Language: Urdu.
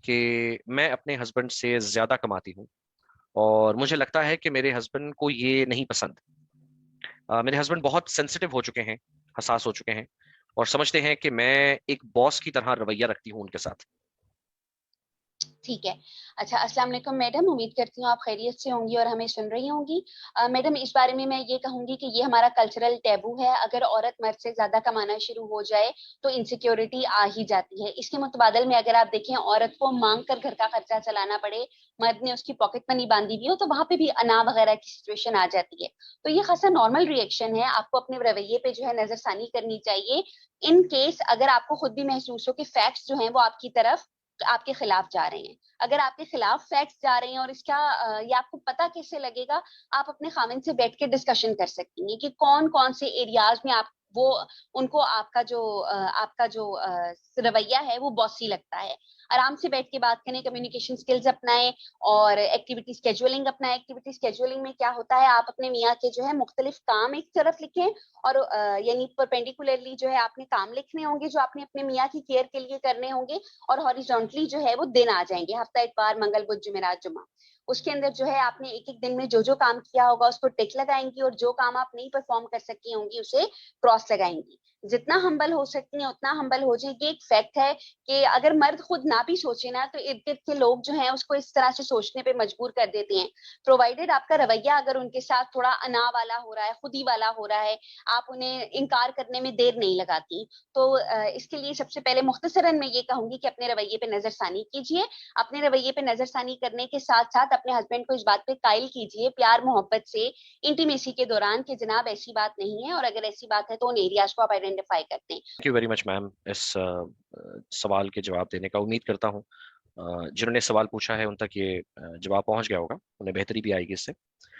کہ میں اپنے ہسبینڈ سے زیادہ کماتی ہوں، اور مجھے لگتا ہے کہ میرے ہسبینڈ کو یہ نہیں پسند۔ میرے ہسبینڈ بہت سینسٹیو ہو چکے ہیں، حساس ہو چکے ہیں، اور سمجھتے ہیں کہ میں ایک باس کی طرح رویہ رکھتی ہوں ان کے ساتھ۔ ٹھیک ہے. اچھا، السلام علیکم میڈم، امید کرتی ہوں آپ خیریت سے ہوں گی اور ہمیں سن رہی ہوں گی. میڈم، اس بارے میں یہ کہوں گی کہ یہ ہمارا کلچرل ٹیبو ہے. اگر عورت مرد سے زیادہ کمانا شروع ہو جائے تو انسیکیورٹی آ ہی جاتی ہے. اس کے متبادل میں اگر آپ دیکھیں عورت کو مانگ کر گھر کا خرچہ چلانا پڑے، مرد نے اس کی پاکٹ منی باندھی ہوئی ہو، تو وہاں پہ بھی انا وغیرہ کی سچویشن آ جاتی ہے. تو یہ خاصا نارمل ریئیکشن ہے. آپ کو اپنے رویے پہ جو ہے نظر ثانی کرنی چاہیے. ان کیس اگر آپ کو خود بھی محسوس ہو کہ فیکٹس جو ہیں وہ آپ کی طرف، آپ کے خلاف جا رہے ہیں. اگر آپ کے خلاف فیکٹس جا رہے ہیں اور اس کا یہ آپ کو پتا کیسے لگے گا، آپ اپنے خاوند سے بیٹھ کے ڈسکشن کر سکتی ہیں کہ کون کون سے ایریاز میں آپ وہ ان کو آپ کا جو رویہ ہے وہ باسی لگتا ہے. آرام سے بیٹھ کے بات کریں، کمیونیکیشن سکلز اپنائیں اور ایکٹیویٹی اسکیجولنگ اپنائیں. ایکٹیویٹی اسکیجولنگ میں کیا ہوتا ہے، آپ اپنے میاں کے جو ہے مختلف کام ایک طرف لکھیں، اور یعنی پرپینڈیکولرلی جو ہے آپ نے کام لکھنے ہوں گے جو آپ نے اپنے میاں کی کیئر کے لیے کرنے ہوں گے، اور ہاریزونٹلی جو ہے وہ دن آ جائیں گے، ہفتہ اتوار منگل بدھ جمعرات جمعہ. اس کے اندر جو ہے آپ نے ایک ایک دن میں جو کام کیا ہوگا اس کو ٹک لگائیں گی، اور جو کام آپ نہیں پرفارم کر سکی ہوں گی اسے کراس لگائیں گی. جتنا ہمبل ہو سکتی ہیں اتنا ہمبل ہو جائیں. یہ ایک فیکٹ ہے کہ اگر مرد خود نہ بھی سوچے نا تو ارد گرد کے لوگ جو ہیں اس کو اس طرح سے سوچنے پہ مجبور کر دیتے ہیں. پرووائڈیڈ آپ کا رویہ اگر ان کے ساتھ تھوڑا انا والا ہو رہا ہے، خودی والا ہو رہا ہے، آپ انہیں انکار کرنے میں دیر نہیں لگاتی. تو اس کے لیے سب سے پہلے مختصراً میں یہ کہوں گی کہ اپنے رویے پہ نظر ثانی کیجیے. اپنے رویے پہ نظر ثانی کرنے کے ساتھ ساتھ اپنے ہسبینڈ کو اس بات پہ قائل کیجیے پیار محبت سے انٹیمیسی کے دوران کہ جناب ایسی بات نہیں ہے، اور اگر ایسی بات ہے تو ان ایریاز کو آپ آئیڈینٹیفائی کرتے ہیں. تھینک یو ویری مچ میم اس سوال کے جواب دینے کا. امید کرتا ہوں جنہوں نے سوال پوچھا ہے ان تک یہ جواب پہنچ گیا ہوگا، انہیں بہتری بھی آئے گی اس سے.